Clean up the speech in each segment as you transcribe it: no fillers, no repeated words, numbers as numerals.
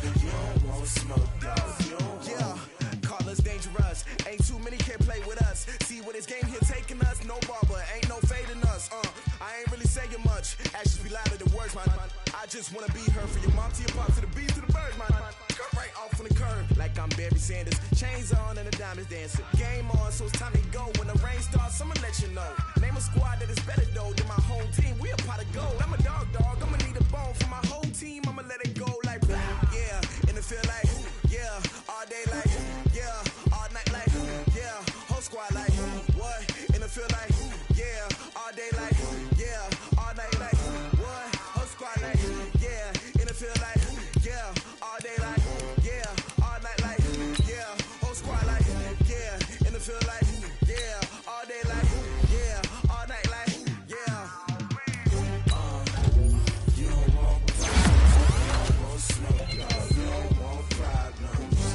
You don't want smoke, dog. Yeah, call us dangerous. Ain't too many can play with us. See where this game here taking us. No barber, ain't no fading us. I ain't really saying much. Actions be louder than words, man. I just wanna be heard from your mom to your pop to the bees to the birds, man. Cut right off on the curb like I'm Barry Sanders. Chains on and the diamonds dancing. Game on, so it's time to go. When the rain starts, I'ma let you know. Name a squad that is better though than my home team. We a pot of gold. I'm a dog. I'ma need a bone for my whole team. I'ma let it go like yeah. And it feel like yeah. All day like yeah. All night like yeah. Whole squad like what? And it feel like yeah. All day like yeah. All night like what? Whole squad like yeah. And it feel like yeah. All day like yeah. All night like yeah. Whole squad like yeah. And it feel like yeah. All day like yeah. All night like yeah. You don't want problems. You don't want smoke, dog. You don't want problems.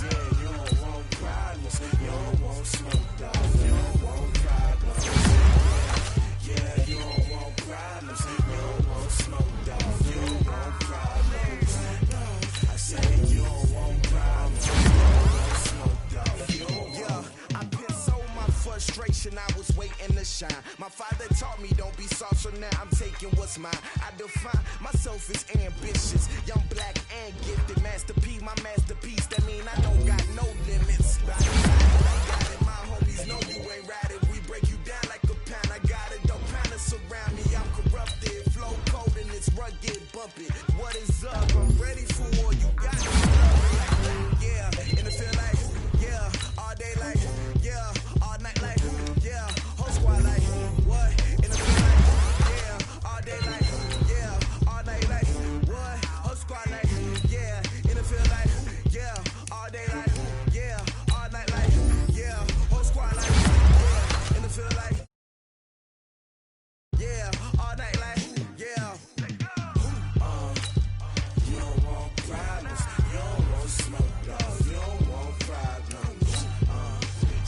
Yeah, you don't want problems. You don't want smoke, dog. You don't want problems. Yeah, you don't want problems. You don't want smoke, dog. You don't want problems. No, I said you don't want problems. You don't want smoke, dog. You don't want. Yeah, I been so my frustration. I was waiting to shine. My father taught me don't be soft, so now I'm taking what's mine. I define myself as ambitious, young, black, and gifted. Master P, my masterpiece. That mean I don't got no limits. I got it. My homies know you ain't riding. We break you down like a pound. I got it. Don't pound us around me. I'm corrupted. Flow cold and it's rugged, bumpy. What is up? I'm ready for war. You got it. Yeah, and it feel like yeah. All day like yeah. All night like yeah. Whole squad like what? And it feel like yeah. All day like yeah. All night like what? Whole squad like yeah. And it feel like yeah. All day like yeah. All night like yeah. Whole squad like yeah. And it feel like yeah. All night like yeah. You don't want problems. You don't want smoke, dog. You don't want problems.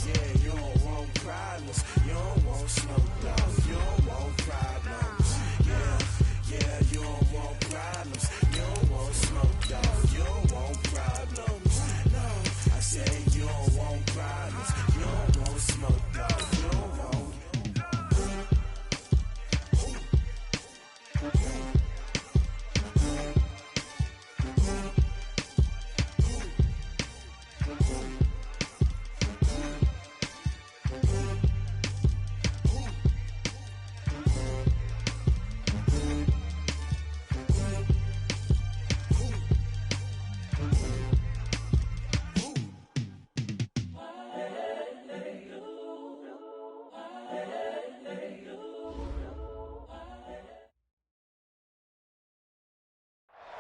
Yeah, you don't want problems. You don't want smoke, dog. You don't want problems. Yeah, you don't want problems. You don't want smoke, dog. You don't want problems. No, I said you don't want problems. You don't want smoke, dog. You don't want.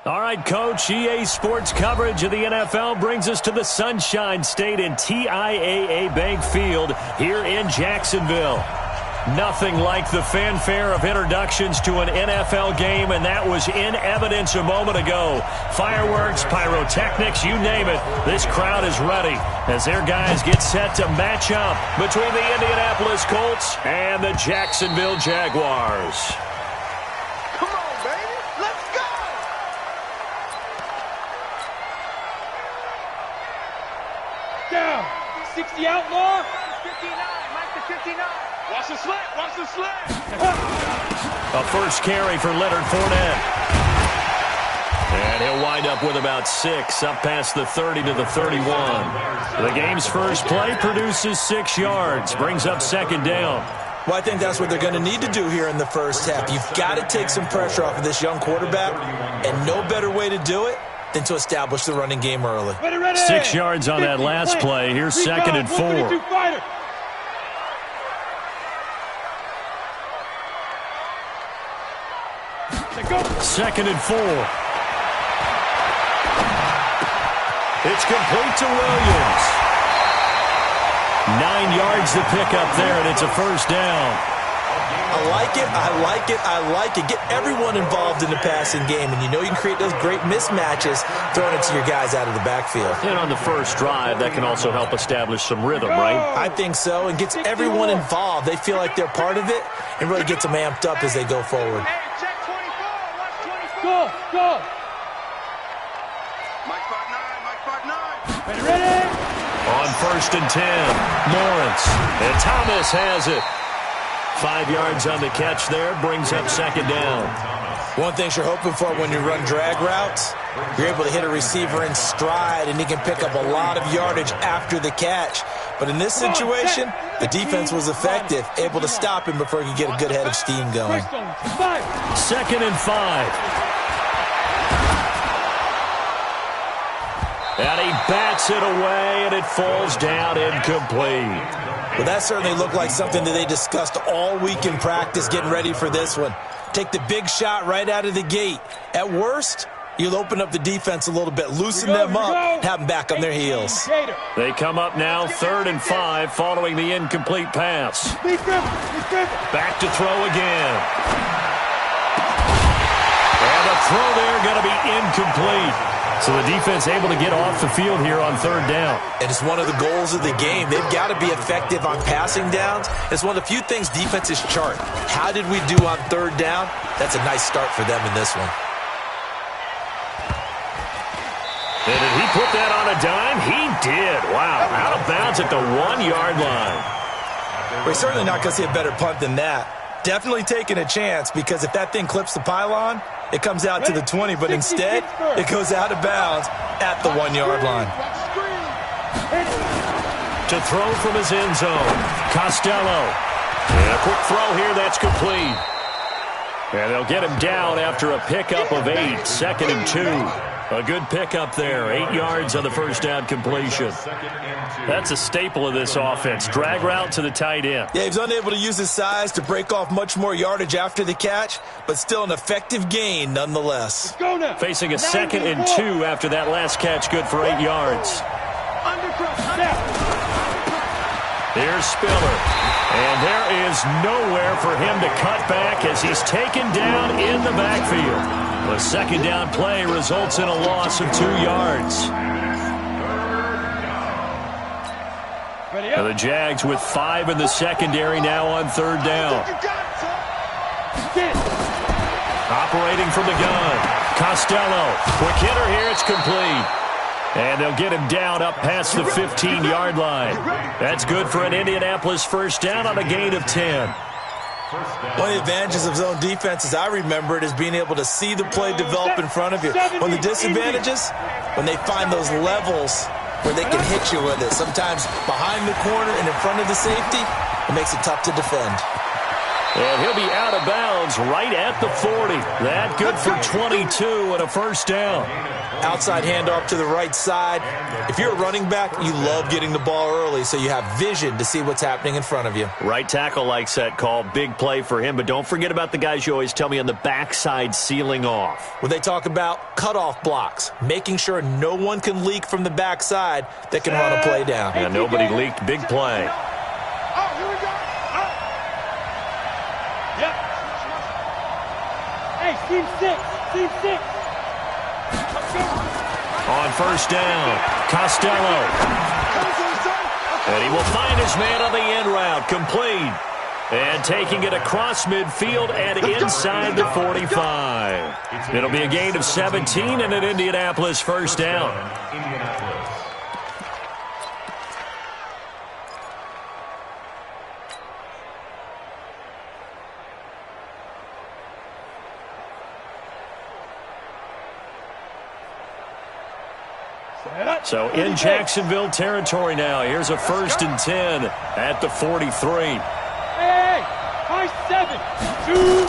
All right, Coach, EA Sports coverage of the NFL brings us to the Sunshine State and TIAA Bank Field here in Jacksonville. Nothing like the fanfare of introductions to an NFL game, and that was in evidence a moment ago. Fireworks, pyrotechnics, you name it. This crowd is ready as their guys get set to match up between the Indianapolis Colts and the Jacksonville Jaguars. Come on, baby. Let's go! Down. 60 outlaw. 59. Mike the 59. Watch the slant. Watch the slant. A first carry for Leonard Fournette. And he'll wind up with about 6, up past the 30 to the 31. The game's first play produces 6 yards, brings up second down. Well, I think that's what they're going to need to do here in the first half. You've got to take some pressure off of this young quarterback, and no better way to do it than to establish the running game early. 6 yards on that last play. Here's second and 4. Second and 4. It's complete to Williams. 9 yards to pick up there, and it's a first down. I like it, I like it, I like it. Get everyone involved in the passing game, and you know you can create those great mismatches throwing it to your guys out of the backfield. And on the first drive, that can also help establish some rhythm, right? I think so, and gets everyone involved. They feel like they're part of it and really gets them amped up as they go forward. Go, go. Ready? On 1st and 10, Lawrence. And Thomas has it. 5 yards on the catch there, brings up 2nd down. One thing you're hoping for when you run drag routes, you're able to hit a receiver in stride, and he can pick up a lot of yardage after the catch. But in this situation, the defense was effective, able to stop him before he could get a good head of steam going. 2nd and 5. And he bats it away, and it falls down incomplete. Well, that certainly looked like something that they discussed all week in practice getting ready for this one. Take the big shot right out of the gate. At worst, you'll open up the defense a little bit, loosen them up, have them back on their heels. They come up now 3rd and 5 following the incomplete pass. Back to throw again. And the throw there going to be incomplete. So the defense able to get off the field here on 3rd down. And it's one of the goals of the game. They've got to be effective on passing downs. It's one of the few things defenses chart. How did we do on 3rd down? That's a nice start for them in this one. And did he put that on a dime? He did. Wow. Out of bounds at the 1-yard line. We're certainly not going to see a better punt than that. Definitely taking a chance, because if that thing clips the pylon, it comes out to the 20, but instead, it goes out of bounds at the 1-yard line. To throw from his end zone, Costello. And a quick throw here, that's complete. And they'll get him down after a pickup of 8, 2nd and 2. A good pickup there, 8 yards on the 1st down completion. That's a staple of this offense. Drag route to the tight end. Yeah, he was unable to use his size to break off much more yardage after the catch, but still an effective gain nonetheless. Facing a 2nd and 2 after that last catch, good for 8 yards. Here's Spiller. And there is nowhere for him to cut back as he's taken down in the backfield. The 2nd down play results in a loss of 2 yards. And the Jags with 5 in the secondary now on 3rd down. Operating from the gun. Costello. Quick hitter here. It's complete. And they'll get him down up past the 15-yard line. That's good for an Indianapolis 1st down on a gain of 10. One of the advantages of zone defense, as I remember it, is being able to see the play develop in front of you. One of the disadvantages, when they find those levels where they can hit you with it. Sometimes behind the corner and in front of the safety, it makes it tough to defend. And he'll be out of bounds right at the 40. That good for 22 and a 1st down. Outside handoff to the right side. If you're a running back, you love getting the ball early so you have vision to see what's happening in front of you. Right tackle likes that call. Big play for him. But don't forget about the guys you always tell me on the backside sealing off. When they talk about cutoff blocks, making sure no one can leak from the backside that can run a play down. And nobody leaked. Big play. Team 6. On 1st down, Costello. And he will find his man on the end route, complete. And taking it across midfield and inside the 45. It'll be a gain of 17 and an Indianapolis 1st down. So in Jacksonville territory now. Here's a 1st and 10 at the 43. Hey, high 7, 2.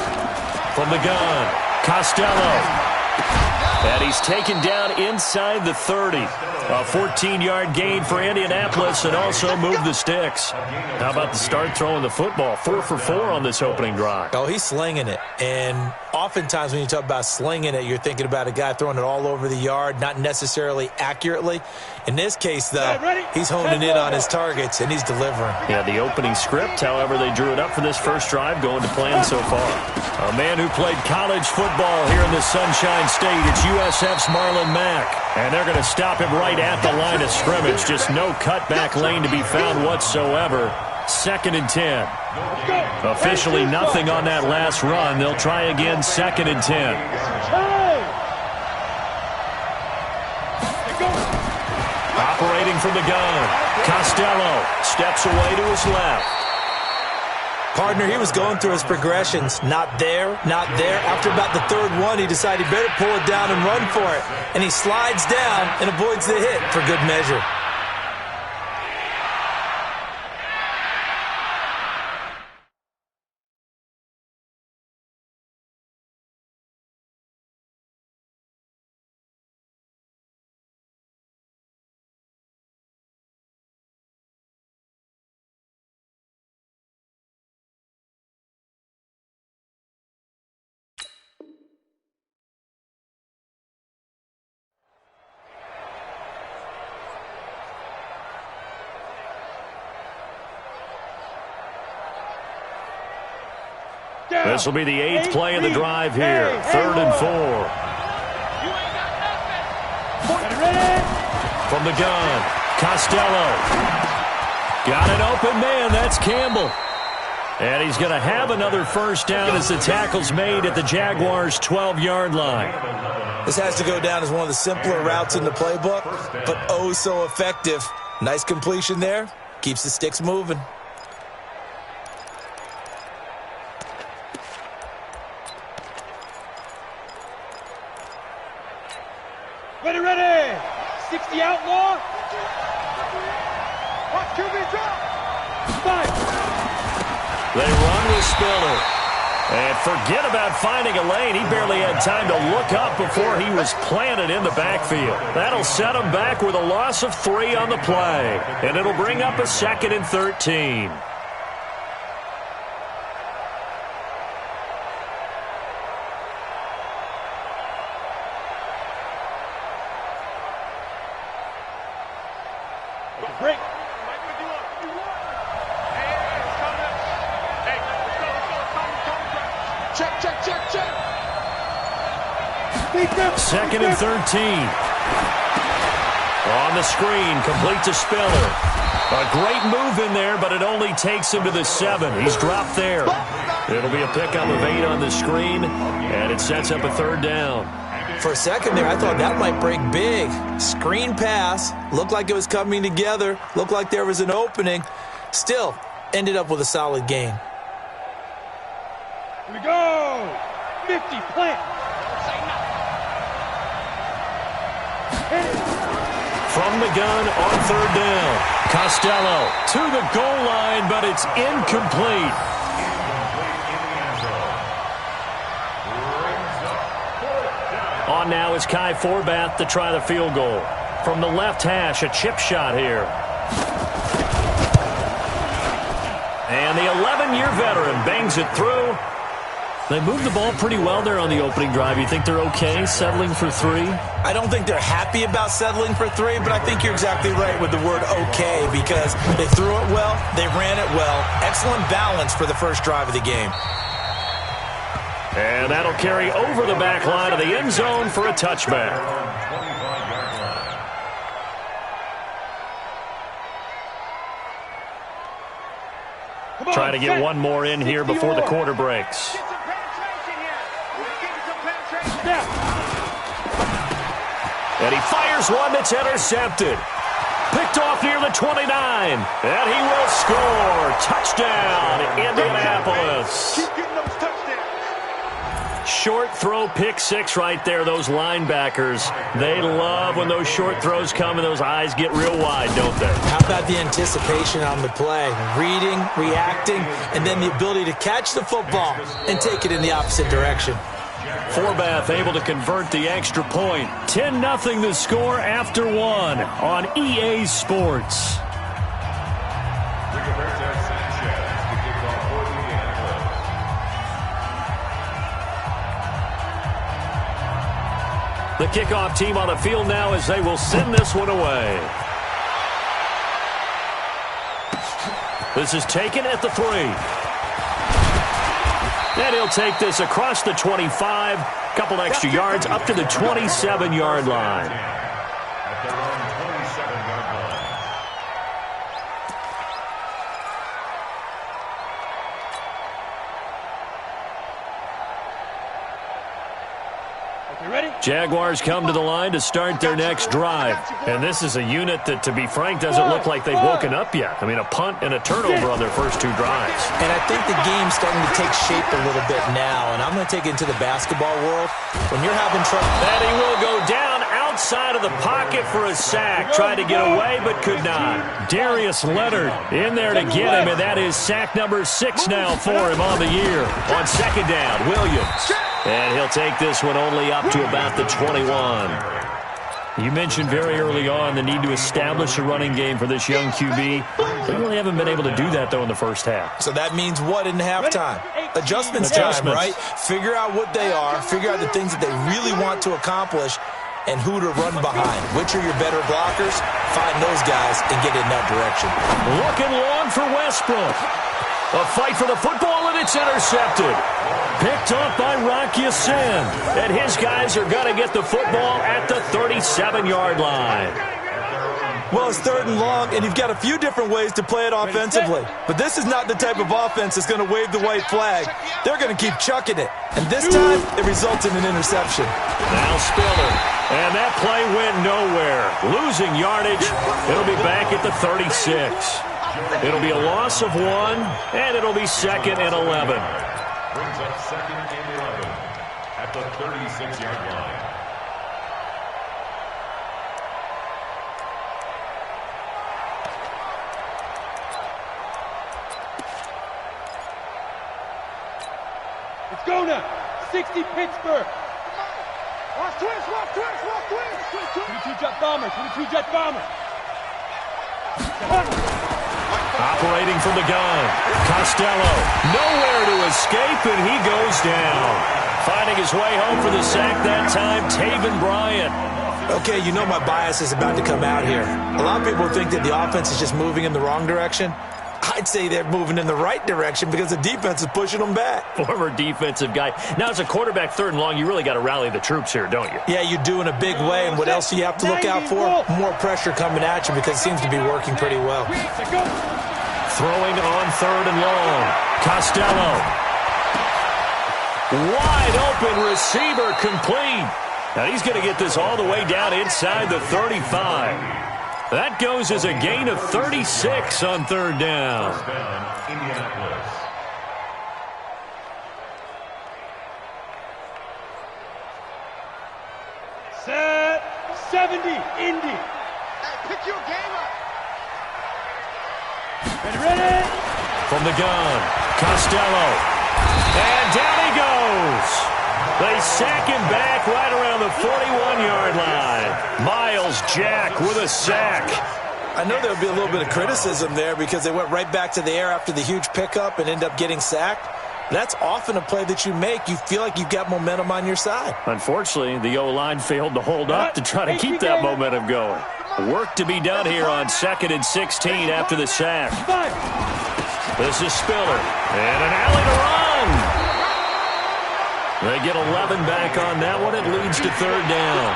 From the gun, Costello. And he's taken down inside the 30. A 14-yard gain for Indianapolis and also moved the sticks. How about the start throwing the football? 4 for 4 on this opening drive. Oh, he's slinging it. And oftentimes when you talk about slinging it, you're thinking about a guy throwing it all over the yard, not necessarily accurately. In this case, though, he's honing in on his targets, and he's delivering. Yeah, the opening script, however, they drew it up for this first drive, going to plan so far. A man who played college football here in the Sunshine State, it's USF's Marlon Mack. And they're going to stop him right at the line of scrimmage. Just no cutback lane to be found whatsoever. 2nd and 10. Officially nothing on that last run. They'll try again, 2nd and 10. Operating from the gun, Costello steps away to his left. Partner, he was going through his progressions. Not there, not there. After about the third one, he decided he better pull it down and run for it. And he slides down and avoids the hit for good measure. This will be the 8th play of the drive here. 3rd and 4. From the gun, Costello. Got an open man. That's Campbell. And he's going to have another first down as the tackle's made at the Jaguars' 12-yard line. This has to go down as one of the simpler routes in the playbook, but oh so effective. Nice completion there. Keeps the sticks moving. Ready. 60 outlaw. Watch QB drop. They run with Spiller. And forget about finding a lane. He barely had time to look up before he was planted in the backfield. That'll set him back with a loss of 3 on the play. And it'll bring up a 2nd and 13. Break. Check. 2nd and 13. On the screen, complete to Spiller. A great move in there, but it only takes him to the 7. He's dropped there. It'll be a pickup of 8 on the screen, and it sets up a 3rd down. For a second there, I thought that might break big. Screen pass. Looked like it was coming together. Looked like there was an opening. Still, ended up with a solid gain. Here we go. 50, plant. From the gun on 3rd down. Costello to the goal line, but it's incomplete. On now is Kai Forbath to try the field goal. From the left hash, a chip shot here. And the 11-year veteran bangs it through. They moved the ball pretty well there on the opening drive. You think they're okay settling for 3? I don't think they're happy about settling for 3, but I think you're exactly right with the word okay, because they threw it well, they ran it well. Excellent balance for the first drive of the game. And that'll carry over the back line of the end zone for a touchback. Trying to get one more in here before the quarter breaks. And he fires one that's intercepted. Picked off near the 29. And he will score. Touchdown, Indianapolis. Short throw, pick 6 right there, those linebackers. They love when those short throws come and those eyes get real wide, don't they? How about the anticipation on the play? Reading, reacting, and then the ability to catch the football and take it in the opposite direction. Forbath able to convert the extra point. 10-0 the score after 1 on EA Sports. The kickoff team on the field now as they will send this one away. This is taken at the 3. And he'll take this across the 25. Couple extra yards up to the 27-yard line. Jaguars come to the line to start their next drive. And this is a unit that, to be frank, doesn't look like they've woken up yet. I mean, a punt and a turnover on their first two drives. And I think the game's starting to take shape a little bit now. And I'm going to take it into the basketball world. When you're having trouble... And he will go down outside of the pocket for a sack. Tried to get away, but could not. Darius Leonard in there to get him, and that is sack number 6 now for him on the year. On second down, Williams. And he'll take this one only up to about the 21. You mentioned very early on the need to establish a running game for this young QB. They really haven't been able to do that, though, in the first half. So that means what in halftime? Adjustments time, right? Figure out what they are, figure out the things that they really want to accomplish, and who to run behind. Which are your better blockers? Find those guys and get in that direction. Looking long for Westbrook. A fight for the football, and it's intercepted. Picked off by Rocky Sin. And his guys are going to get the football at the 37-yard line. Well, it's 3rd and long, and you've got a few different ways to play it offensively. But this is not the type of offense that's going to wave the white flag. They're going to keep chucking it. And this time, it results in an interception. Now Spiller. And that play went nowhere. Losing yardage. It'll be back at the 36. It'll be a loss of 1, and it'll be 2nd and 11. Brings up 2nd and 11 at the 36-yard line. Let's go now. 60 Pittsburgh. Watch twist, watch twist, watch twist. 22 jet bombers, 22 jet bombers. Operating from the gun. Costello. Nowhere to escape, and he goes down. Finding his way home for the sack that time, Taven Bryant. Okay, you know my bias is about to come out here. A lot of people think that the offense is just moving in the wrong direction. I'd say they're moving in the right direction because the defense is pushing them back. Former defensive guy. Now, as a quarterback 3rd and long, you really got to rally the troops here, don't you? Yeah, you do in a big way. And what else do you have to look out for? More pressure coming at you because it seems to be working pretty well. Throwing on 3rd and long. Costello. Wide open receiver complete. Now he's going to get this all the way down inside the 35. That goes as a gain of 36 on 3rd down. Indianapolis. Set 70, Indy. Hey, pick your game up. Ready? From the gun, Costello. And down he goes. They sack him back right around the 41-yard line. Miles Jack with a sack. I know there'll be a little bit of criticism there because they went right back to the air after the huge pickup and end up getting sacked. That's often a play that you make. You feel like you've got momentum on your side. Unfortunately, the O-line failed to hold up to try to keep that momentum going. Work to be done here on 2nd and 16 after the sack. This is Spiller. And an alley to run. They get 11 back on that one. It leads to 3rd down.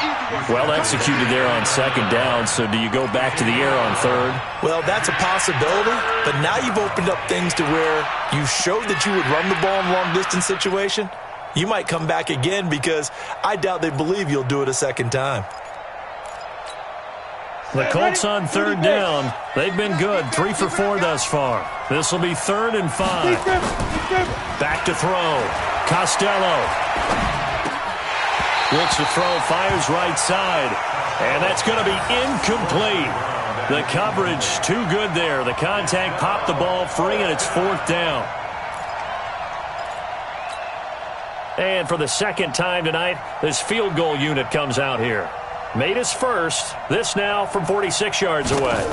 Well executed there on 2nd down. So do you go back to the air on 3rd? Well, that's a possibility. But now you've opened up things to where you showed that you would run the ball in long-distance situation. You might come back again because I doubt they believe you'll do it a 2nd time. The Colts on 3rd down. They've been good. 3 for 4 thus far. This will be 3rd and 5. Back to throw. Costello. Looks to throw. Fires right side. And that's going to be incomplete. The coverage too good there. The contact popped the ball free, and it's 4th down. And for the 2nd time tonight, this field goal unit comes out here. Made his first. This now from 46 yards away.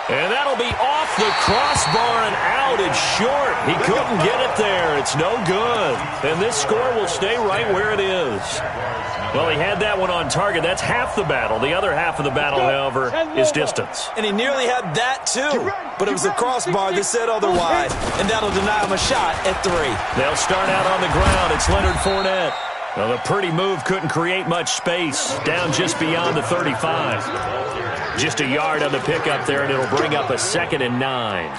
And that'll be off the crossbar and out. It's short. He couldn't get it there. It's no good. And this score will stay right where it is. Well, he had that one on target. That's half the battle. The other half of the battle, however, is distance. And he nearly had that, too. But it was the crossbar that said otherwise. And that'll deny him a shot at 3. They'll start out on the ground. It's Leonard Fournette. Well, the pretty move couldn't create much space. Down just beyond the 35. Just a yard on the pickup there, and it'll bring up a 2nd and 9.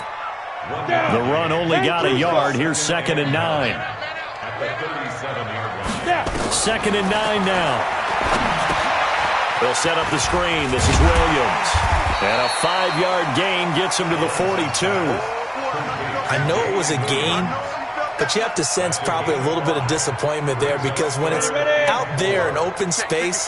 The run only got a yard. Here's 2nd and 9. At the 37-yard line. 2nd and 9 now. They'll set up the screen. This is Williams. And a 5-yard gain gets him to the 42. I know it was a gain, but you have to sense probably a little bit of disappointment there because when it's out there in open space,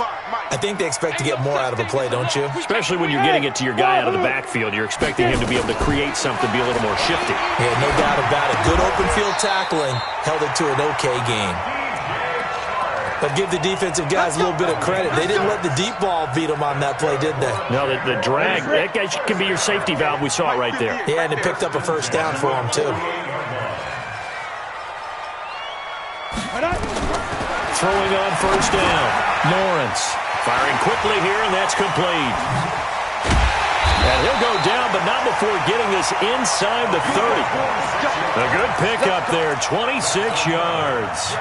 I think they expect to get more out of a play, don't you? Especially when you're getting it to your guy out of the backfield. You're expecting him to be able to create something, be a little more shifty. Yeah, no doubt about it. Good open field tackling held it to an okay gain. But give the defensive guys a little bit of credit. They didn't let the deep ball beat them on that play, did they? No, the drag, that guy can be your safety valve. We saw it right there. Yeah, and it picked up a first down for them, too. Throwing on first down. Lawrence firing quickly here, and that's complete. And he'll go down, but not before getting this inside the 30. A good pickup there, 26 yards.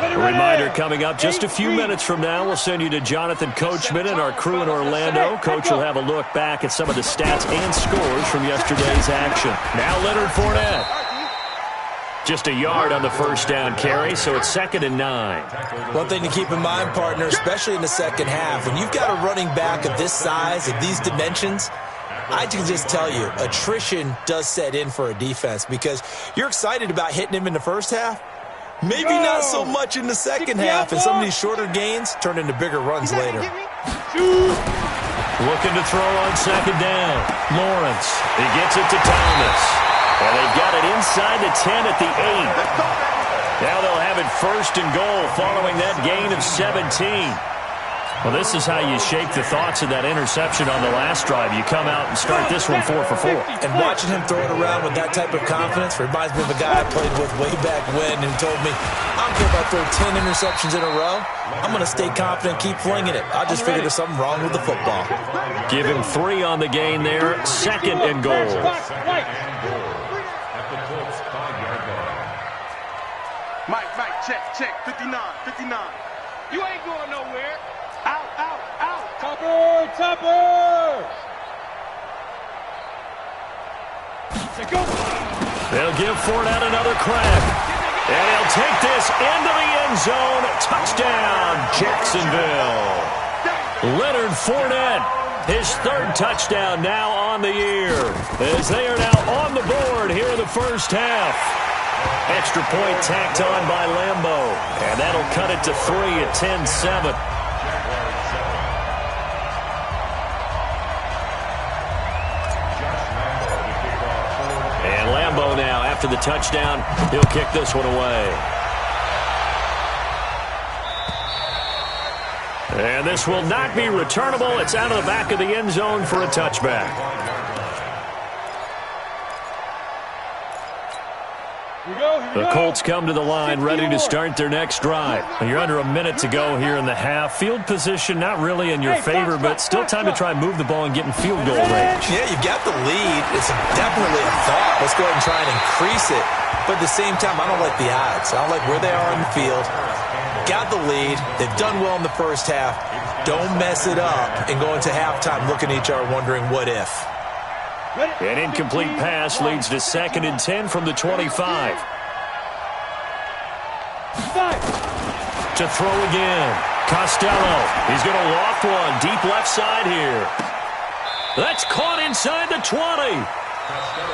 A reminder coming up just a few minutes from now. We'll send you to Jonathan Coachman and our crew in Orlando. Coach will have a look back at some of the stats and scores from yesterday's action. Now Leonard Fournette. Just a yard on the first down carry, so it's 2nd and 9. One thing to keep in mind, partner, especially in the second half, when you've got a running back of this size, of these dimensions, I can just tell you, attrition does set in for a defense because you're excited about hitting him in the first half. Maybe not so much in the second half, and some of these shorter gains turn into bigger runs later. Looking to throw on 2nd down. Lawrence, he gets it to Thomas. And they've got it inside the 10 at the 8. Now they'll have it 1st and goal following that gain of 17. Well, this is how you shake the thoughts of that interception on the last drive. You come out and start this one 4 for 4. And watching him throw it around with that type of confidence reminds me of a guy I played with way back when who told me, I don't care if I throw 10 interceptions in a row. I'm going to stay confident, keep flinging it. I just figured there's something wrong with the football. Give him 3 on the gain there. 2nd and goal. Mike, check, 59. You ain't going nowhere. Out. Topper. Go. They'll give Fournette another crack. And he'll take this into the end zone. Touchdown, Jacksonville. Leonard Fournette, his 3rd touchdown now on the year, as they are now on the board here in the first half. Extra point tacked on by Lambeau. And that'll cut it to 3 at 10-7. And Lambeau now, after the touchdown, he'll kick this one away. And this will not be returnable. It's out of the back of the end zone for a touchback. The Colts come to the line ready to start their next drive. You're under a minute to go here in the half. Field position not really in your favor, but still time to try and move the ball and get in field goal range. Yeah, you've got the lead. It's definitely a thought. Let's go ahead and try and increase it. But at the same time, I don't like the odds. I don't like where they are on the field. Got the lead. They've done well in the first half. Don't mess it up and go into halftime looking at each other wondering what if. An incomplete pass leads to 2nd and 10 from the 25. To throw again. Costello. He's going to loft one deep left side here. That's caught inside the 20.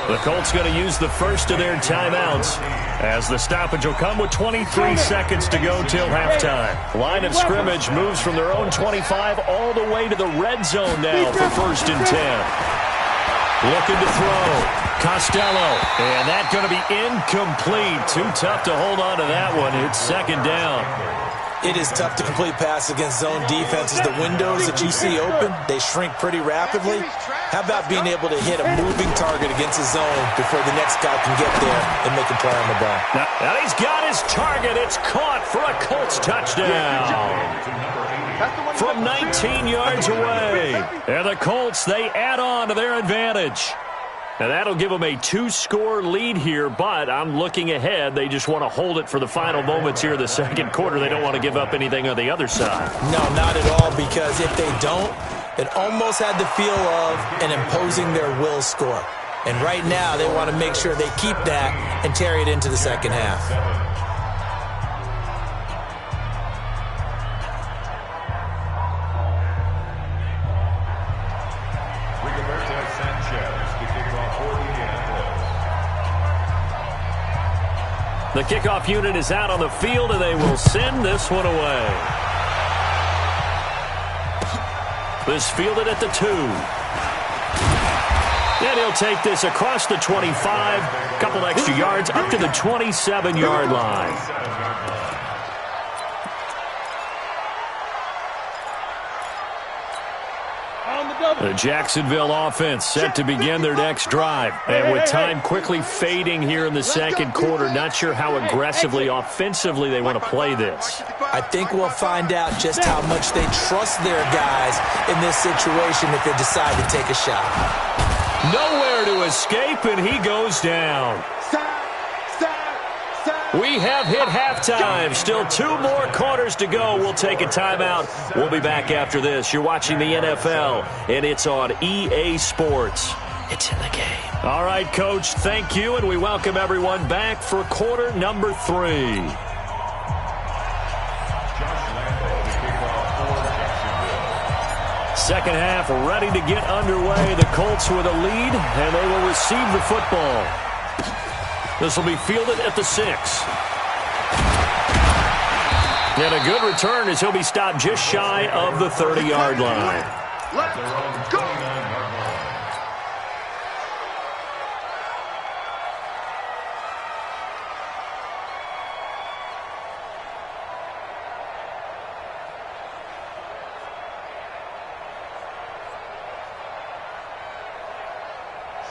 The Colts going to use the first of their timeouts as the stoppage will come with 23 seconds to go till halftime. Line of scrimmage moves from their own 25 all the way to the red zone now for 1st and 10. Looking to throw. Costello. And that's going to be incomplete. Too tough to hold on to that one. It's 2nd down. It is tough to complete pass against zone defenses. The windows that you see open, they shrink pretty rapidly. How about being able to hit a moving target against a zone before the next guy can get there and make a play on the ball? Now he's got his target. It's caught for a Colts touchdown. From 19 yards away. And the Colts, they add on to their advantage. And that'll give them a 2-score lead here, but I'm looking ahead. They just want to hold it for the final moments here in the second quarter. They don't want to give up anything on the other side. No, not at all, because if they don't, It almost had the feel of an imposing their will score. And right now, they want to make sure they keep that and carry it into the second half. The kickoff unit is out on the field, and they will send this one away. This fielded at the 2. And he'll take this across the 25, a couple extra yards up to the 27-yard line. The Jacksonville offense set to begin their next drive. And with time quickly fading here in the second quarter, not sure how aggressively, offensively they want to play this. I think we'll find out just how much they trust their guys in this situation if they decide to take a shot. Nowhere to escape, and he goes down. We have hit halftime. Still 2 more quarters to go. We'll take a timeout. We'll be back after this. You're watching the NFL, and it's on EA Sports. It's in the game. All right, Coach, thank you, and we welcome everyone back for quarter number 3. Second half ready to get underway. The Colts with a lead, and they will receive the football. This will be fielded at the 6. And a good return as he'll be stopped just shy of the 30-yard line. Let's go.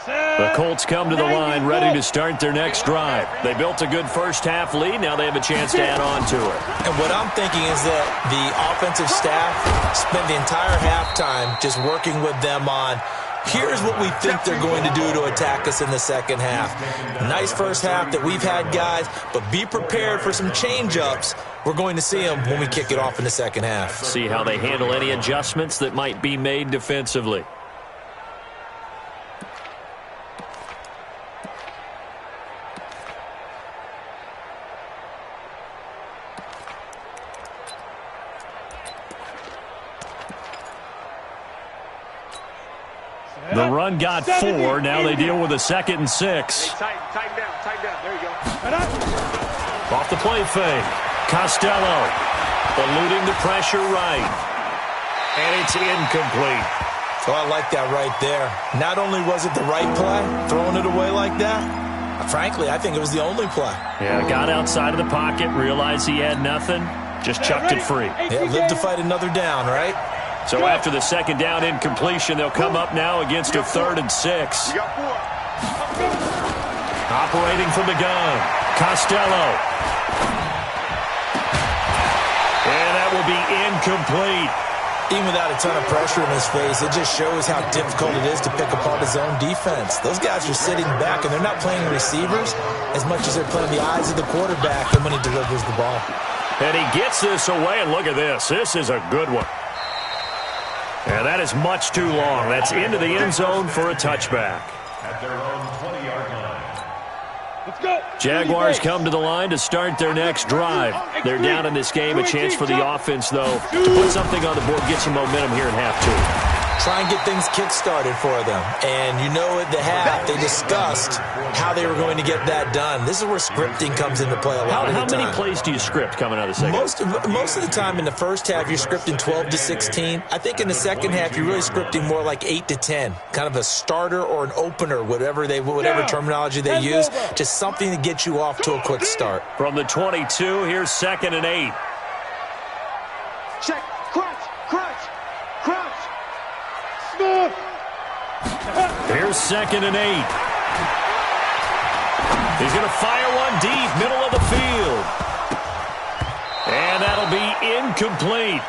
The Colts come to the line ready to start their next drive. They built a good first-half lead. Now they have a chance to add on to it. And what I'm thinking is that the offensive staff spent the entire halftime just working with them on, here's what we think they're going to do to attack us in the second half. Nice first half that we've had, guys, but be prepared for some change-ups. We're going to see them when we kick it off in the second half. See how they handle any adjustments that might be made defensively. The run got 4. Now they deal with a 2nd and 6. Tighten down. There you go. Off the play fake. Costello eluding the pressure right. And it's incomplete. So I like that right there. Not only was it the right play, throwing it away like that, frankly, I think it was the only play. Yeah, got outside of the pocket, realized he had nothing, just chucked it free. Yeah, live to fight another down, right? So after the 2nd down incompletion, they'll come up now against a 3rd and 6. You got 4. Operating from the gun, Costello. And that will be incomplete. Even without a ton of pressure in his face, it just shows how difficult it is to pick apart his own defense. Those guys are sitting back, and they're not playing receivers as much as they're playing the eyes of the quarterback and when he delivers the ball. And he gets this away, and look at this. This is a good one. And that is much too long. That's into the end zone for a touchback. At their own 20-yard line. Let's go. Jaguars come to the line to start their next drive. They're down in this game. A chance for the offense, though, to put something on the board, get some momentum here in half 2. Try and get things kick-started for them. And you know at the half, they discussed how they were going to get that done. This is where scripting comes into play a lot of the time. How many plays do you script coming out of the second? Most of the time in the first half, you're scripting 12 to 16. I think in the second half, you're really scripting more like 8 to 10. Kind of a starter or an opener, whatever terminology they use. Just something to get you off to a quick start. From the 22, here's 2nd and 8. Check. Crunch. Smooth. Here's 2nd and 8. He's going to fire one deep, middle of the field. And that'll be incomplete.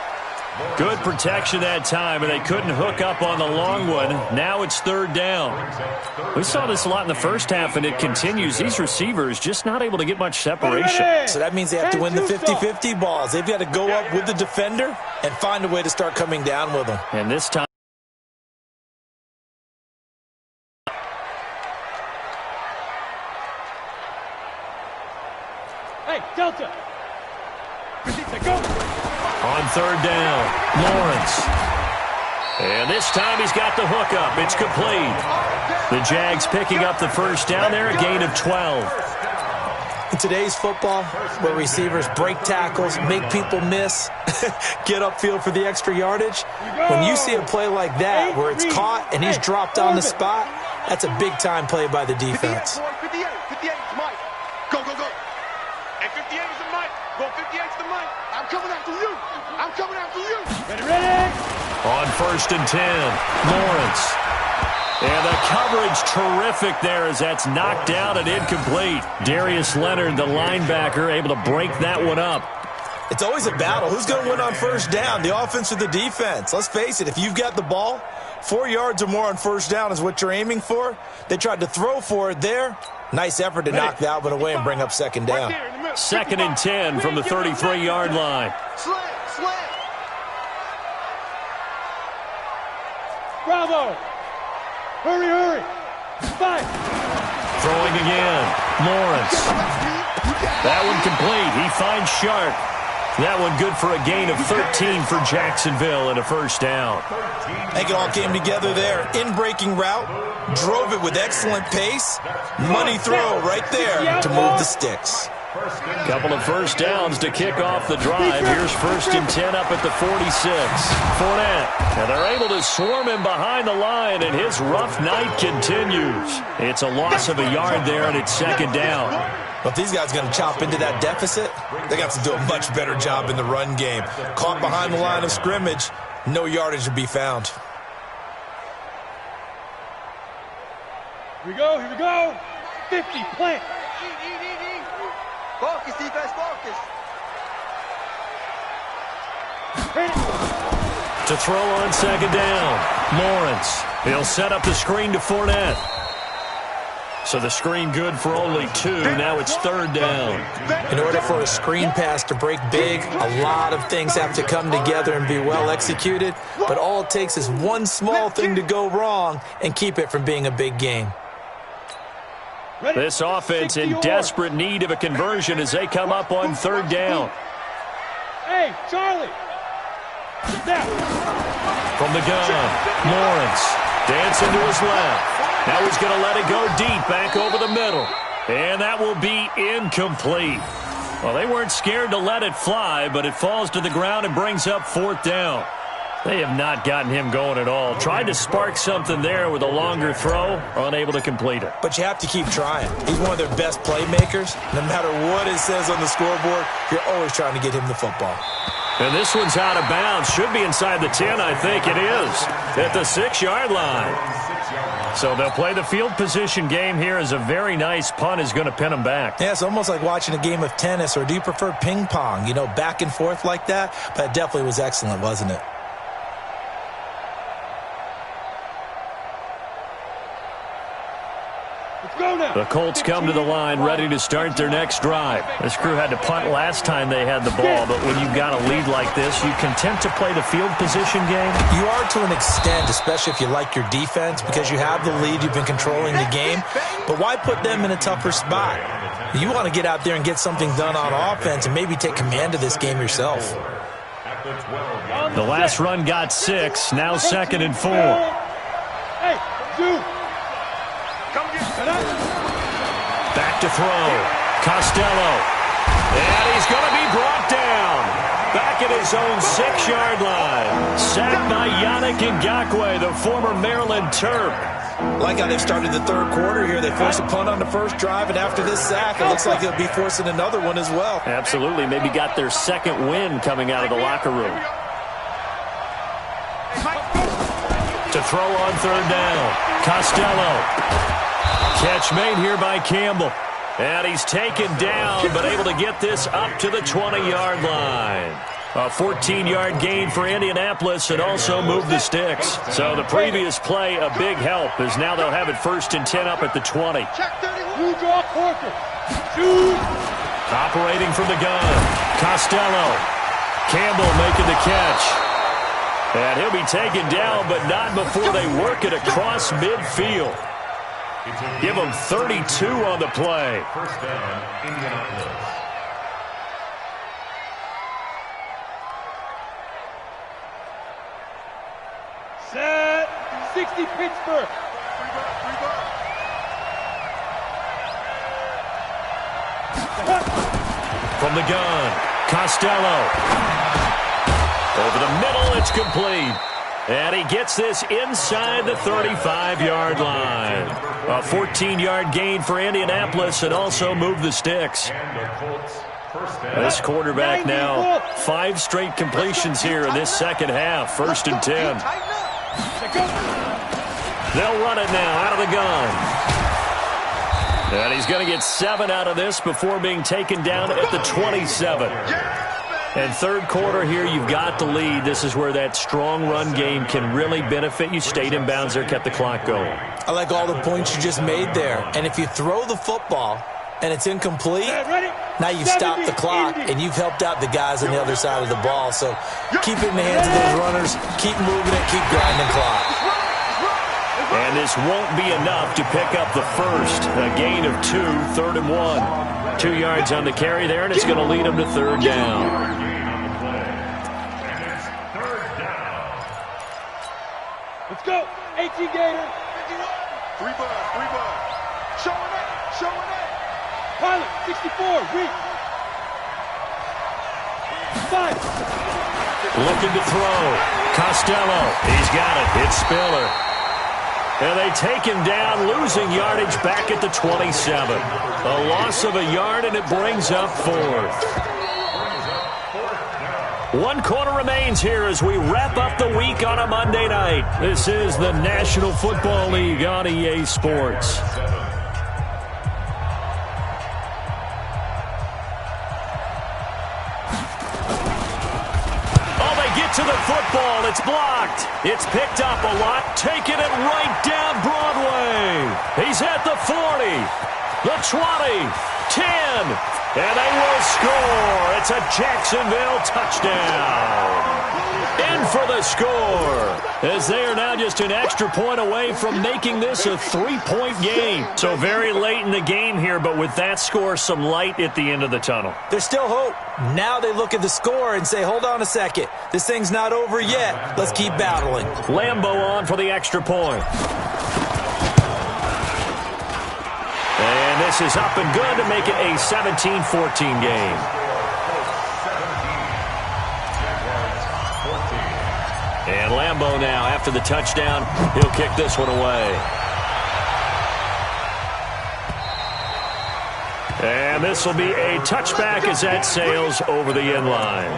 Good protection that time, and they couldn't hook up on the long one. Now it's 3rd down. We saw this a lot in the first half, and it continues. These receivers just not able to get much separation. So that means they have to win the 50-50 balls. They've got to go up with the defender and find a way to start coming down with them. And this time, Hey, Delta. Go. On third down, Lawrence. And this time he's got the hookup. It's complete. The Jags picking up the first down there, a gain of 12. In today's football, where receivers break tackles, make people miss, get upfield for the extra yardage, when you see a play like that where it's caught and he's dropped on the spot, that's a big-time play by the defense. 58 is Mike. Go, go, go. And 58 is the Mike. Go 58 is the Mike. I'm coming after you. I'm coming after you. Ready. On first and 10, Lawrence. And the coverage terrific there as that's knocked down and incomplete. Darius Leonard, the linebacker, able to break that one up. It's always a battle. Who's going to win on first down, the offense or the defense? Let's face it, if you've got the ball, 4 yards or more on first down is what you're aiming for. They tried to throw for it there. Nice effort to knock that one away and bring up second down. Second and 10 from the 33-yard line. Slam. Bravo. Hurry. 5. Throwing again, Lawrence. That one complete. He finds Sharp. That one good for a gain of 13 for Jacksonville and a first down. I think it all came together there. In-breaking route, drove it with excellent pace. Money throw right there to move the sticks. Couple of first downs to kick off the drive. Here's first and 10 up at the 46. Fournette. And they're able to swarm him behind the line, and his rough night continues. It's a loss of a yard there, and it's second down. Well, if these guys are going to chop into that deficit, they got to do a much better job in the run game. Caught behind the line of scrimmage, no yardage to be found. Here we go. 50, plant. Focus, defense, focus. To throw on second down, Lawrence. He'll set up the screen to Fournette. So the screen good for only 2. Now it's third down. In order for a screen pass to break big, a lot of things have to come together and be well executed. But all it takes is one small thing to go wrong and keep it from being a big game. This offense in desperate need of a conversion as they come up on third down. Hey, Charlie. Now. From the gun, Lawrence dancing to his left. Now he's going to let it go deep back over the middle. And that will be incomplete. Well, they weren't scared to let it fly, but it falls to the ground and brings up fourth down. They have not gotten him going at all. Tried to spark something there with a longer throw, unable to complete it. But you have to keep trying. He's one of their best playmakers. No matter what it says on the scoreboard, you're always trying to get him the football. And this one's out of bounds. Should be inside the 10, I think it is. At the 6-yard line. So they'll play the field position game here as a very nice punt is going to pin them back. Yeah, it's almost like watching a game of tennis, or do you prefer ping pong? You know, back and forth like that? But it definitely was excellent, wasn't it? The Colts come to the line ready to start their next drive. This crew had to punt last time they had the ball, but when you've got a lead like this, you content to play the field position game? You are to an extent, especially if you like your defense, because you have the lead, you've been controlling the game. But why put them in a tougher spot? You want to get out there and get something done on offense and maybe take command of this game yourself. The last run got 6, now second and 4. Hey, dude. Back to throw. Costello. And he's going to be brought down. Back at his own 6-yard line. Sacked by Yannick Ngakoue, the former Maryland Terp. Like how they've started the third quarter here. They forced a punt on the first drive, and after this sack, it looks like they'll be forcing another one as well. Absolutely. Maybe got their second win coming out of the locker room. To throw on third down. Costello. Catch made here by Campbell. And he's taken down, but able to get this up to the 20-yard line. A 14-yard gain for Indianapolis and also move the sticks. So the previous play, a big help, as now they'll have it first and 10 up at the 20. Operating from the gun, Costello. Campbell making the catch. And he'll be taken down, but not before they work it across midfield. Give him 32 on the play. First down, Indianapolis. 60 Pittsburgh. From the gun, Costello. Over the middle, it's complete. And he gets this inside the 35-yard line. A 14-yard gain for Indianapolis and also moved the sticks. This quarterback now 5 straight completions here in this second half. 1st and 10. They'll run it now out of the gun. And he's going to get 7 out of this before being taken down at the 27. And third quarter here, you've got to lead. This is where that strong run game can really benefit you. Stayed in bounds there, kept the clock going. I like all the points you just made there. And if you throw the football and it's incomplete, now you've stopped the clock and you've helped out the guys on the other side of the ball. So keep it in the hands of those runners. Keep moving it. Keep grinding clock. And this won't be enough to pick up the first. A gain of 2, 3rd and 1. 2 yards on the carry there, and it's going to lead them to 3rd down. Let's go. 18 Gator. 3 bud. Showing it. Pilot, 64, weak. 5. Looking to throw. Costello. He's got it. It's Spiller. And they take him down, losing yardage back at the 27. A loss of a yard, and it brings up 4th. 1 quarter remains here as we wrap up the week on a Monday night. This is the National Football League on EA Sports. To the football, it's blocked. It's picked up a lot, taking it right down Broadway. He's at the 40, the 20, 10, and they will score. It's a Jacksonville touchdown. In for the score, as they are now just an extra point away from making this a 3-point game. So very late in the game here, but with that score, some light at the end of the tunnel. There's still hope. Now they look at the score and say, hold on a second. This thing's not over yet. Let's keep battling. Lambeau on for the extra point. And this is up and good to make it a 17-14 game. And Lambeau now, after the touchdown, he'll kick this one away. And this will be a touchback as that sails over the end line.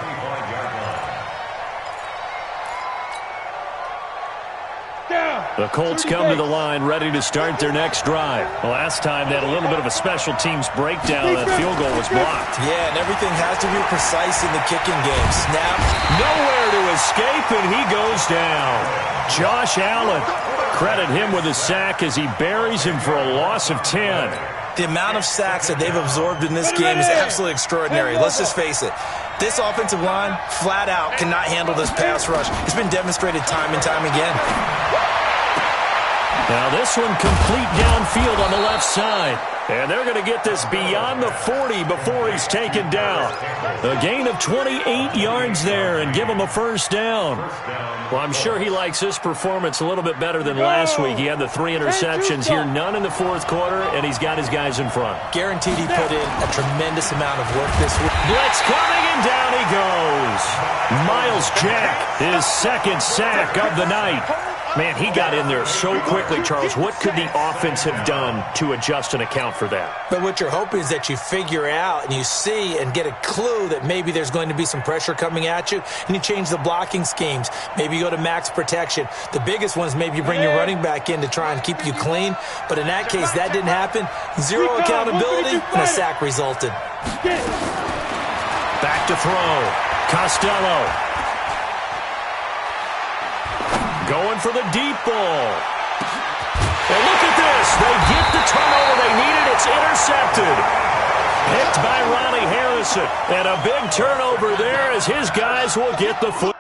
The Colts come to the line ready to start their next drive. Last time they had a little bit of a special teams breakdown. That field goal was blocked. Yeah, and everything has to be precise in the kicking game. Snap. Nowhere to escape, and he goes down. Josh Allen, credit him with a sack as he buries him for a loss of 10. The amount of sacks that they've absorbed in this game is absolutely extraordinary. Let's just face it. This offensive line, flat out, cannot handle this pass rush. It's been demonstrated time and time again. Now this one complete downfield on the left side. And they're going to get this beyond the 40 before he's taken down. A gain of 28 yards there and give him a first down. Well, I'm sure he likes this performance a little bit better than last week. He had the 3 interceptions here, none in the fourth quarter, and he's got his guys in front. Guaranteed he put in a tremendous amount of work this week. Blitz coming, and down he goes. Miles Jack, his second sack of the night. Man, he got in there so quickly, Charles. What could the offense have done to adjust and account for that? But what you're hoping is that you figure out and you see and get a clue that maybe there's going to be some pressure coming at you, and you change the blocking schemes. Maybe you go to max protection. The biggest one is maybe you bring your running back in to try and keep you clean. But in that case, that didn't happen. Zero accountability, and a sack resulted. Back to throw. Costello. Going for the deep ball. And look at this. They get the turnover they needed. It's intercepted. Picked by Ronnie Harrison. And a big turnover there as his guys will get the foot.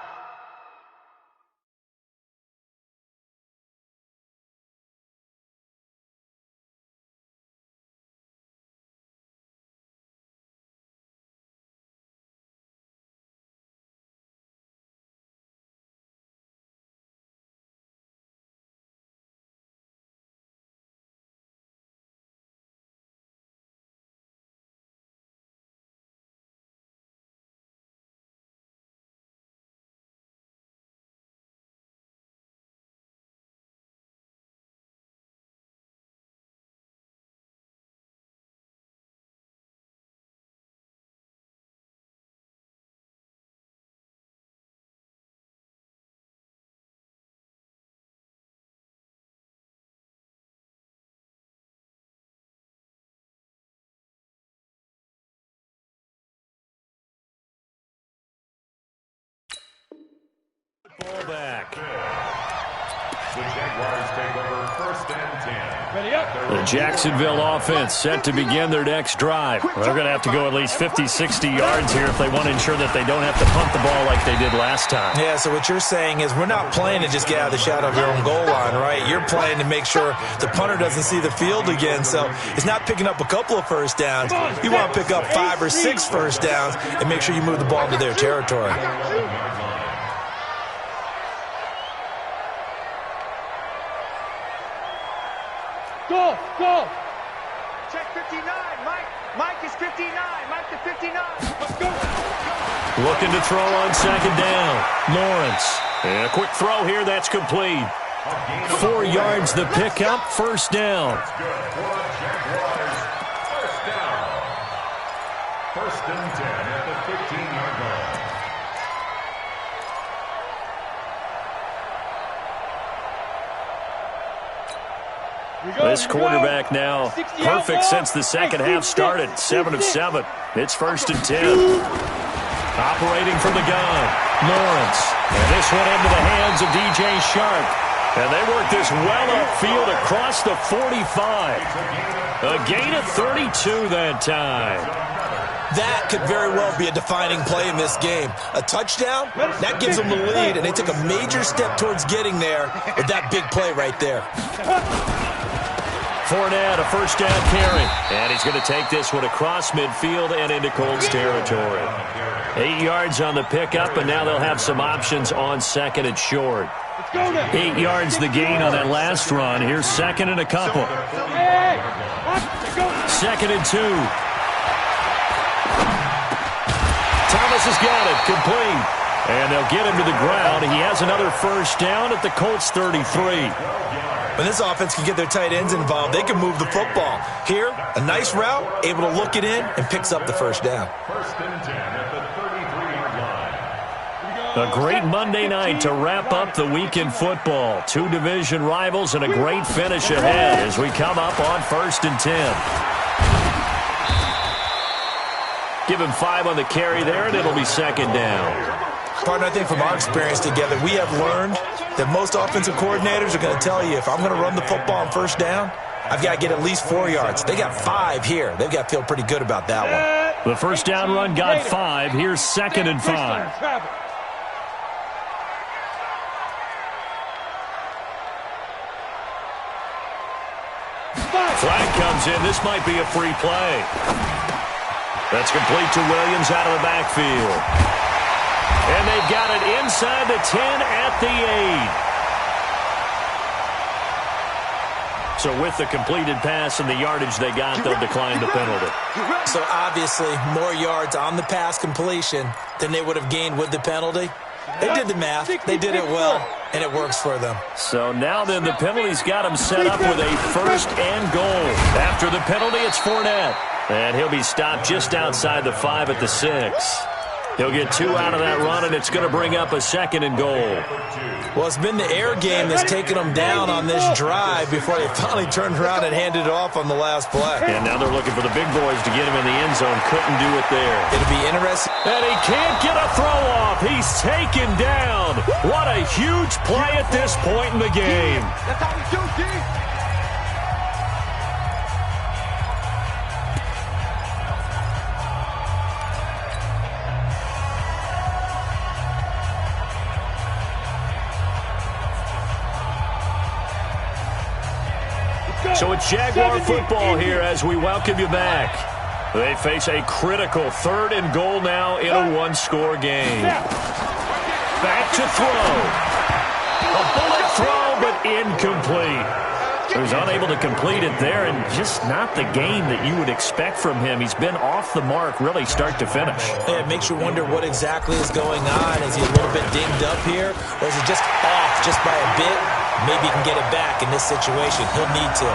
Back. The Jaguars take over 1st and 10. Ready up. The Jacksonville offense set to begin their next drive. They're going to have to go at least 50, 60 yards here if they want to ensure that they don't have to punt the ball like they did last time. Yeah, so what you're saying is we're not playing to just get out of the shadow of your own goal line, right? You're playing to make sure the punter doesn't see the field again. So it's not picking up a couple of first downs. You want to pick up 5 or 6 first downs and make sure you move the ball into their territory. Go. Check 59, Mike. Mike is 59. Mike to 59. Let's go. Looking to throw on 2nd down. Lawrence. And a quick throw here. That's complete. 4 yards the pickup. 1st down. That's good for the Jaguars. 1st down. 1st and 10 at the 15-yard line. This quarterback now perfect since the second half started. 7 of 7. It's 1st and 10. Operating from the gun. Lawrence. And this one into the hands of DJ Shark. And they work this well upfield across the 45. A gain of 32 that time. That could very well be a defining play in this game. A touchdown, that gives them the lead, and they took a major step towards getting there with that big play right there. Fournette, a 1st down carry. And he's going to take this one across midfield and into Colts territory. 8 yards on the pickup, and now they'll have some options on 2nd and short. 8 yards the gain on that last run. Here's 2nd and a couple. 2nd and 2. Thomas has got it, complete. And they'll get him to the ground. He has another 1st down at the Colts 33. When this offense can get their tight ends involved, they can move the football. Here, a nice route, able to look it in, and picks up the 1st down. 1st and 10 at the 33-yard line. A great Monday night to wrap up the week in football. 2 division rivals and a great finish ahead as we come up on 1st and 10. Give him 5 on the carry there, and it'll be 2nd down. Partner, I think from our experience together, we have learned that most offensive coordinators are going to tell you, if I'm going to run the football on 1st down, I've got to get at least 4 yards. They got 5 here. They've got to feel pretty good about that one. The 1st down run got 5. Here's 2nd and 5. Flag comes in. This might be a free play. That's complete to Williams out of the backfield. And they've got it inside the 10 at the 8. So with the completed pass and the yardage they got, they'll decline the penalty. So obviously more yards on the pass completion than they would have gained with the penalty. They did the math. They did it well, and it works for them. So now then the penalty's got them set up with a 1st and goal. After the penalty, it's Fournette. And he'll be stopped just outside the 5 at the 6. He'll get 2 out of that run, and it's going to bring up a 2nd and goal. Well, it's been the air game that's taken them down on this drive before they finally turned around and handed it off on the last play. And now they're looking for the big boys to get him in the end zone. Couldn't do it there. It'll be interesting. And he can't get a throw off. He's taken down. What a huge play at this point in the game. That's how we do, D. So it's Jaguar football here as we welcome you back. They face a critical 3rd and goal now in a 1-score game. Back to throw. A bullet throw, but incomplete. He was unable to complete it there, and just not the game that you would expect from him. He's been off the mark really start to finish. Yeah, it makes you wonder what exactly is going on. Is he a little bit dinged up here, or is it just off just by a bit? Maybe he can get it back in this situation. He'll need to.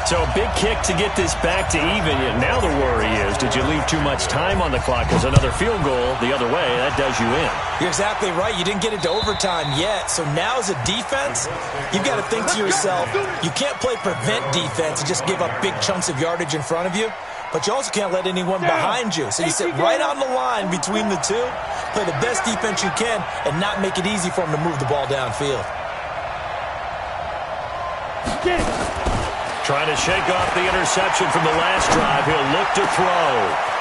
So a big kick to get this back to even. Now the worry is, did you leave too much time on the clock? Because another field goal the other way, that does you in. You're exactly right. You didn't get it to overtime yet. So now as a defense, you've got to think to yourself, you can't play prevent defense and just give up big chunks of yardage in front of you. But you also can't let anyone behind you. So you sit right on the line between the two, play the best defense you can, and not make it easy for them to move the ball downfield. Trying to shake off the interception from the last drive. He'll look to throw.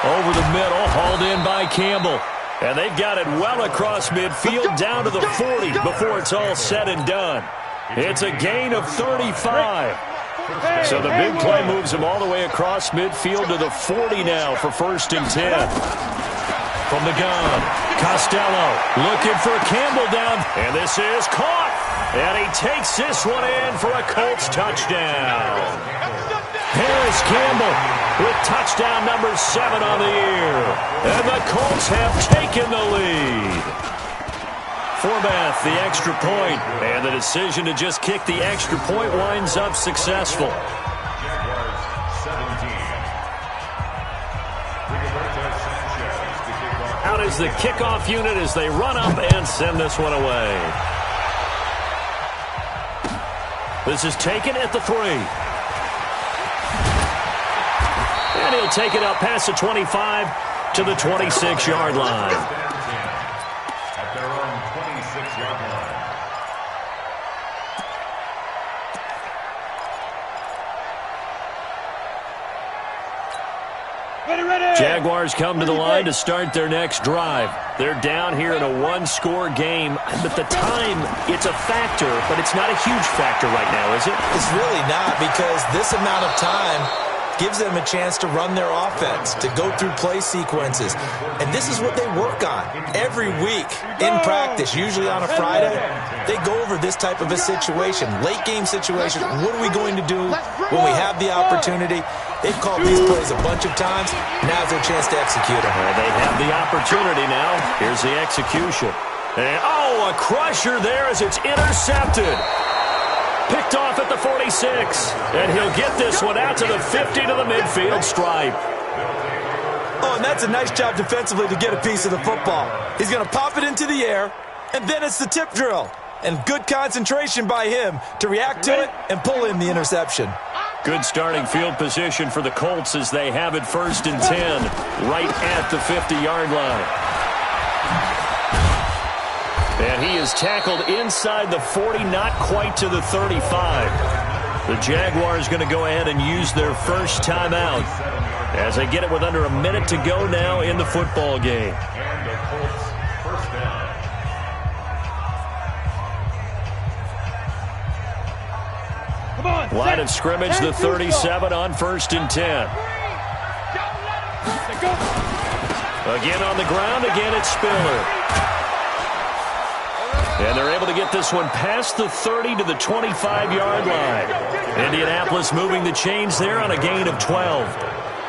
Over the middle, hauled in by Campbell. And they've got it well across midfield down to the 40 before it's all said and done. It's a gain of 35. So the big play moves him all the way across midfield to the 40 now for 1st and 10. From the gun, Costello looking for Campbell down. And this is caught. And he takes this one in for a Colts touchdown. Harris Campbell with touchdown number 7 on the year. And the Colts have taken the lead. Forbath, the extra point. And the decision to just kick the extra point winds up successful. Out is the kickoff unit as they run up and send this one away. This is taken at the 3. And he'll take it up past the 25 to the 26-yard line. At their own 26-yard line. Jaguars come to the line to start their next drive. They're down here in a one-score game, but the time, it's a factor, but it's not a huge factor right now, is it? It's really not, because this amount of time gives them a chance to run their offense, to go through play sequences. And this is what they work on every week in practice, usually on a Friday. They go over this type of a situation, late-game situation. What are we going to do when we have the opportunity? They've called these plays a bunch of times. Now's their chance to execute them. Well, they have the opportunity now. Here's the execution. And, a crusher there as it's intercepted. Picked off at the 46. And he'll get this one out to the 50 to the midfield stripe. Oh, and that's a nice job defensively to get a piece of the football. He's going to pop it into the air, and then it's the tip drill. And good concentration by him to react to it and pull in the interception. Good starting field position for the Colts as they have it 1st and 10 right at the 50-yard line. And he is tackled inside the 40, not quite to the 35. The Jaguars going to go ahead and use their first timeout as they get it with under a minute to go now in the football game. And the Colts first down. Line of scrimmage, the 37 on 1st and 10. Again on the ground, again it's Spiller. And they're able to get this one past the 30 to the 25-yard line. Indianapolis moving the chains there on a gain of 12.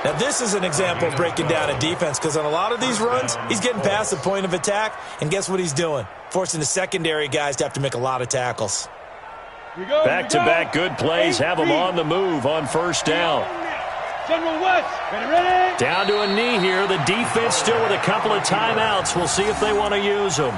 Now, this is an example of breaking down a defense, because on a lot of these runs, he's getting past the point of attack, and guess what he's doing? Forcing the secondary guys to have to make a lot of tackles. Back-to-back good plays have them on the move on 1st down. General West, ready? Down to a knee here. The defense still with a couple of timeouts. We'll see if they want to use them.